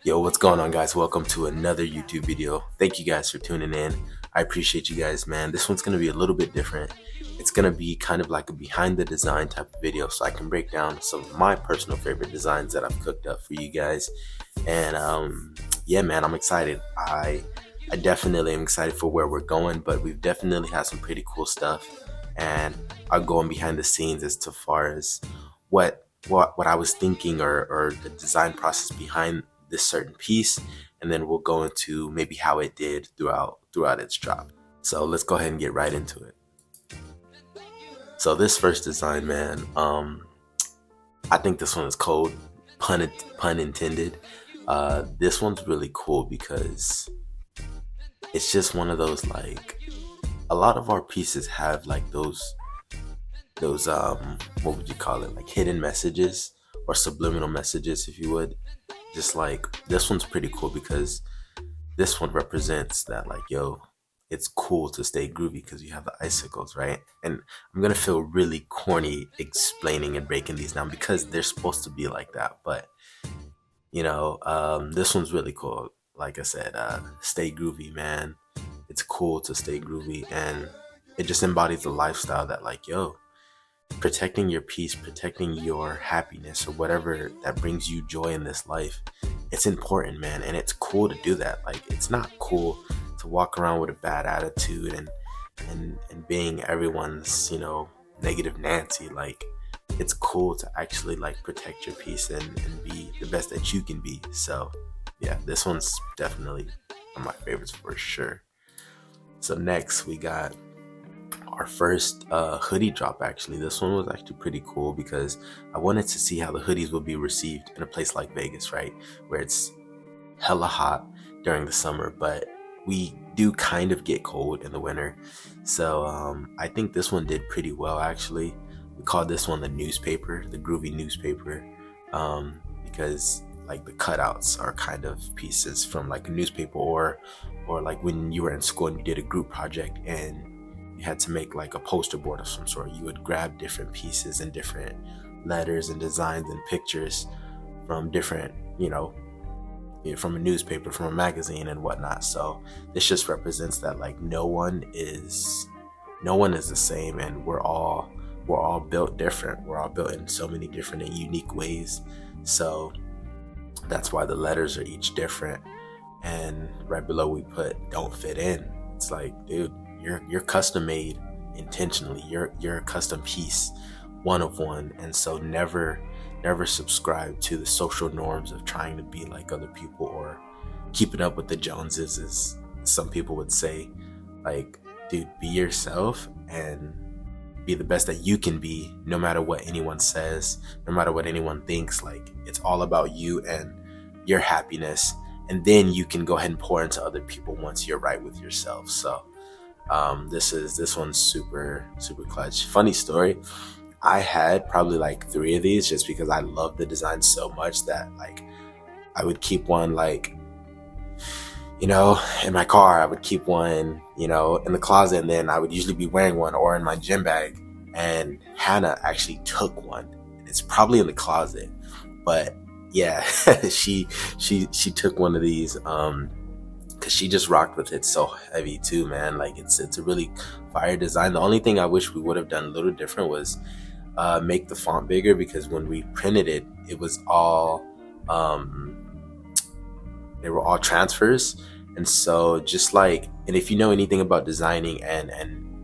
Yo, what's going on, guys? Welcome to another YouTube video. Thank you guys for tuning in. I appreciate you guys, man. This one's going to be a little bit different. It's going to be kind of like a behind the design type of video, so I can break down some of my personal favorite designs that I've cooked up for you guys. And yeah, man, I'm excited. I definitely am excited for where we're going, but we've definitely had some pretty cool stuff. And I'll go in behind the scenes as to far as what I was thinking or the design process behind this certain piece, and then we'll go into maybe how it did throughout its drop. So let's go ahead and get right into it. So this first design, man, I think this one is cold, pun intended. This one's really cool because it's just one of those, like, a lot of our pieces have like those what would you call it, like hidden messages or subliminal messages, if you would. Just like this one's pretty cool because this one represents that, like, yo, it's cool to stay groovy because you have the icicles, right? And I'm gonna feel really corny explaining and breaking these down because they're supposed to be like that, but this one's really cool. Like I said, stay groovy, man. It's cool to stay groovy, and it just embodies the lifestyle that, like, yo, protecting your peace, protecting your happiness, or whatever that brings you joy in this life. It's important, man, and it's cool to do that. Like, it's not cool to walk around with a bad attitude and being everyone's, negative Nancy. Like, it's cool to actually, like, protect your peace and be the best that you can be. So yeah, this one's definitely one of my favorites for sure. So next we got our first hoodie drop. Actually, this one was actually pretty cool because I wanted to see how the hoodies would be received in a place like Vegas, right, where it's hella hot during the summer, but we do kind of get cold in the winter. So I think this one did pretty well, actually. We called this one the newspaper, the groovy newspaper, because like the cutouts are kind of pieces from like a newspaper, or like when you were in school and you did a group project and you had to make like a poster board of some sort. You would grab different pieces and different letters and designs and pictures from different, from a newspaper, from a magazine and whatnot. So this just represents that, like, no one is the same, and we're all built different. We're all built in so many different and unique ways. So that's why the letters are each different. And right below we put "don't fit in." It's like, dude, you're custom made intentionally. You're a custom piece, one of one. And so never subscribe to the social norms of trying to be like other people or keeping up with the Joneses, as some people would say. Like, dude, be yourself and be the best that you can be, no matter what anyone says, no matter what anyone thinks. Like, it's all about you and your happiness, and then you can go ahead and pour into other people once you're right with yourself. So this one's super clutch. Funny story, I had probably like 3 of these just because I love the design so much that, like, I would keep one, like, in my car. I would keep one, in the closet, and then I would usually be wearing one or in my gym bag. And Hannah actually took one. It's probably in the closet, but yeah, she took one of these because she just rocked with it so heavy too, man. Like, it's a really fire design. The only thing I wish we would have done a little different was make the font bigger, because when we printed it, it was all they were all transfers. And so just like, and if you know anything about designing and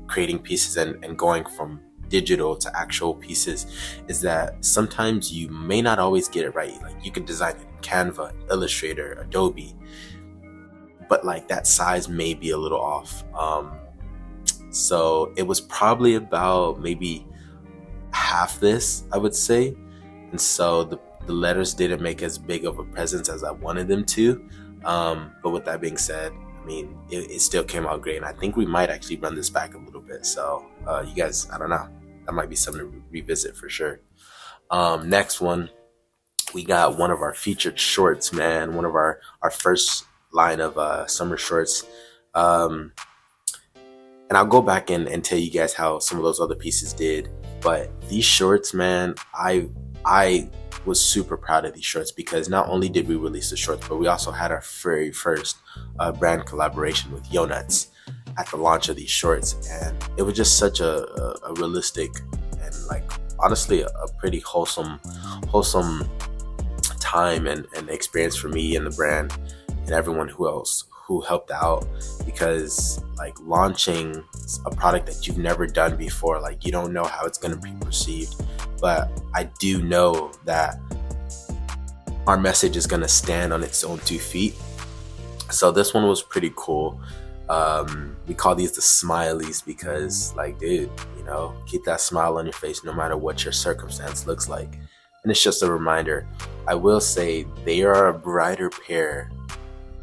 creating pieces and going from digital to actual pieces, is that sometimes you may not always get it right. Like, you could design it in Canva, Illustrator, Adobe, but like that size may be a little off. So it was probably about maybe half this, I would say. And so the letters didn't make as big of a presence as I wanted them to. But with that being said, I mean, it still came out great. And I think we might actually run this back a little bit. So you guys, I don't know, that might be something to revisit for sure. Next one, we got one of our featured shorts, man. One of our first line of summer shorts. And I'll go back and tell you guys how some of those other pieces did. But these shorts, man, I was super proud of these shorts, because not only did we release the shorts, but we also had our very first brand collaboration with Yo Nuts at the launch of these shorts. And it was just such a realistic and like honestly a pretty wholesome time and experience for me and the brand and everyone who helped out, because like launching a product that you've never done before, like you don't know how it's going to be perceived, but I do know that our message is going to stand on its own 2 feet. So this one was pretty cool. We call these the smileys because like, dude, you know, keep that smile on your face no matter what your circumstance looks like. And it's just a reminder. I will say they are a brighter pair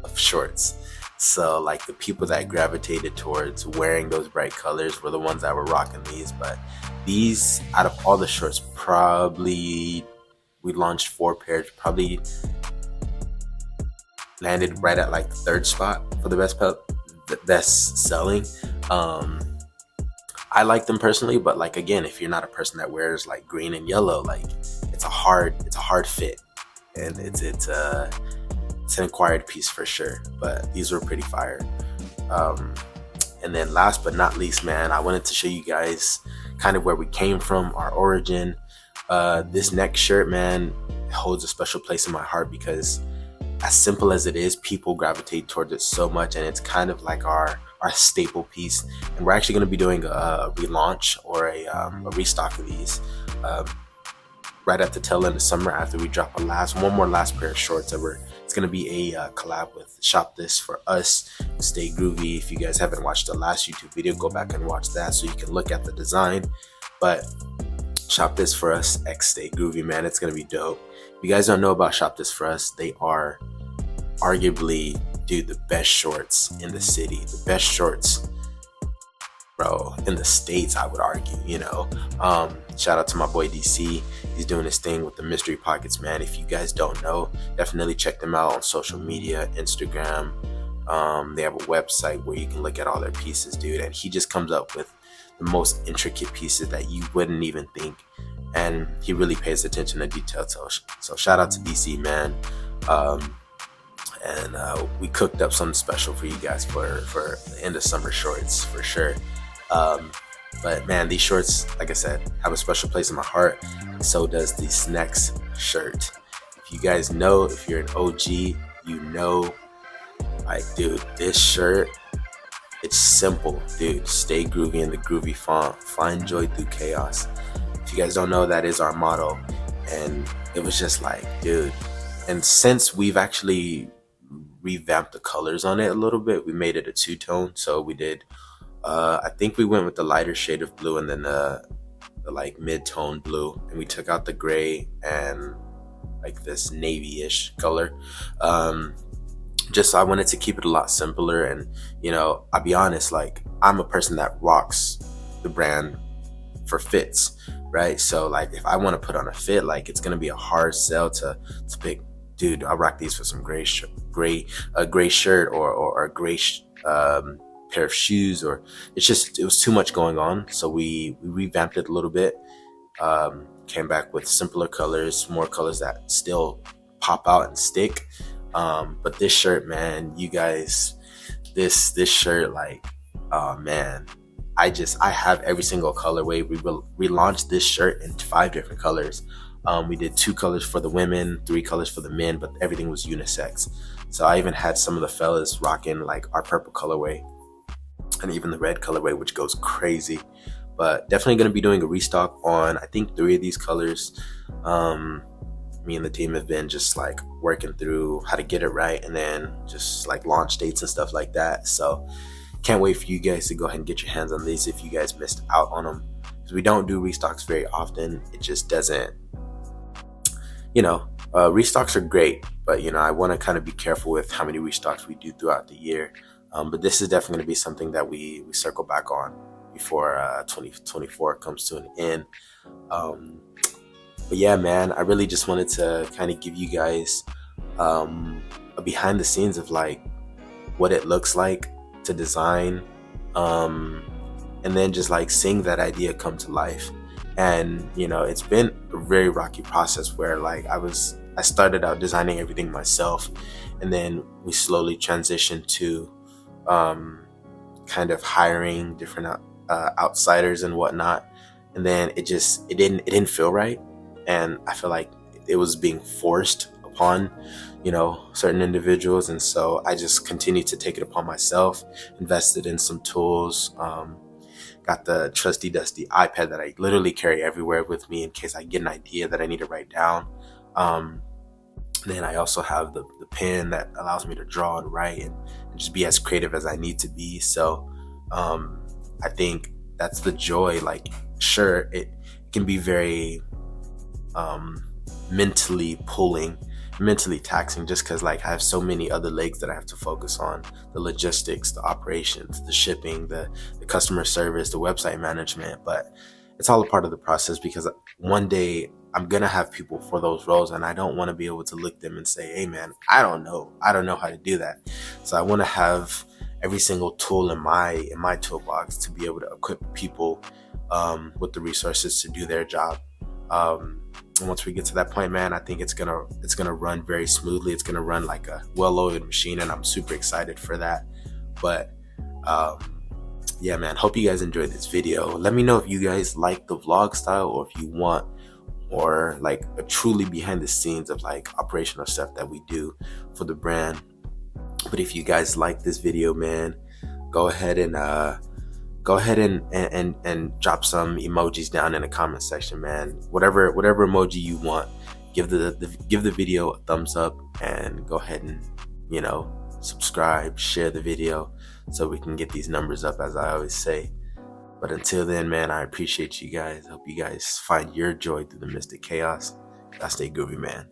of shorts. So like the people that gravitated towards wearing those bright colors were the ones that were rocking these. But these, out of all the shorts, probably we launched 4 pairs, probably landed right at like the 3rd spot for the best selling. I like them personally, but like again, if you're not a person that wears like green and yellow, like it's a hard fit, and it's an acquired piece for sure. But these were pretty fire. And then last but not least, man, I wanted to show you guys kind of where we came from, our origin. This next shirt, man, holds a special place in my heart because as simple as it is, people gravitate towards it so much, and it's kind of like our staple piece. And we're actually going to be doing a relaunch or a restock of these right at the tail end of summer after we drop one more pair of shorts. It's going to be a collab with Shop This For Us, Stay Groovy. If you guys haven't watched the last YouTube video, go back and watch that so you can look at the design. But Shop This For Us x Stay Groovy, man, it's going to be dope. If you guys don't know about Shop This For Us, they are arguably, dude, the best shorts in the city, the best shorts, bro, in the States, I would argue, you know. Shout out to my boy DC. He's doing his thing with the mystery pockets, man. If you guys don't know, definitely check them out on social media, Instagram. They have a website where you can look at all their pieces, dude. And he just comes up with the most intricate pieces that you wouldn't even think. And he really pays attention to detail. So shout out to DC, man. And we cooked up something special for you guys for the end of summer shorts for sure. But man, these shorts, like I said, have a special place in my heart. So does this next shirt. If you guys know, if you're an OG, you know, like, dude, this shirt, it's simple, dude. Stay groovy in the groovy font. Find joy through chaos. If you guys don't know, that is our motto. And it was just like, dude. And since we've actually revamped the colors on it a little bit, we made it a 2-tone. So we did, I think we went with the lighter shade of blue and then the like mid-tone blue. And we took out the gray and like this navy-ish color. Just so I wanted to keep it a lot simpler. And, you know, I'll be honest, like, I'm a person that rocks the brand for fits, right? So like if I want to put on a fit, like it's going to be a hard sell to pick, dude, I'll rock these for some gray shirt or a gray pair of shoes, or it was too much going on. So we revamped it a little bit, came back with simpler colors, more colors that still pop out and stick. But this shirt, man, you guys, this shirt, like, oh man, I have every single colorway. We relaunched this shirt in 5 different colors. We did 2 colors for the women, 3 colors for the men, but everything was unisex. So I even had some of the fellas rocking like our purple colorway and even the red colorway, which goes crazy. But definitely going to be doing a restock on, I think, 3 of these colors. Me and the team have been just like working through how to get it right, and then just like launch dates and stuff like that. So can't wait for you guys to go ahead and get your hands on these if you guys missed out on them, because we don't do restocks very often. It just doesn't, you know, restocks are great, but you know, I want to kind of be careful with how many restocks we do throughout the year. But this is definitely going to be something that we circle back on before 2024 comes to an end. But yeah, man, I really just wanted to kind of give you guys a behind the scenes of like what it looks like to design, and then just like seeing that idea come to life. And it's been a very rocky process where like I started out designing everything myself, and then we slowly transitioned to kind of hiring different outsiders and whatnot. And then it didn't feel right, and I feel like it was being forced upon certain individuals. And so I just continued to take it upon myself, invested in some tools, got the trusty dusty iPad that I literally carry everywhere with me in case I get an idea that I need to write down. Then I also have the pen that allows me to draw and write and just be as creative as I need to be. So I think that's the joy. Like, sure, it can be very mentally pulling, mentally taxing, just because like I have so many other legs that I have to focus on: the logistics, the operations, the shipping, the customer service, the website management. But it's all a part of the process, because one day I'm gonna have people for those roles, and I don't want to be able to look them and say, hey man, I don't know how to do that. So I want to have every single tool in my toolbox to be able to equip people with the resources to do their job. And once we get to that point, man, I think it's gonna run very smoothly. It's gonna run like a well-oiled machine, and I'm super excited for that. But yeah, man, hope you guys enjoyed this video. Let me know if you guys like the vlog style, or if you want or like a truly behind the scenes of like operational stuff that we do for the brand. But if you guys like this video, man, go ahead and drop some emojis down in the comment section, man. Whatever emoji you want, give the video a thumbs up, and go ahead and subscribe, share the video, so we can get these numbers up, as I always say. But until then, man, I appreciate you guys. Hope you guys find your joy through the midst of chaos. I stay groovy, man.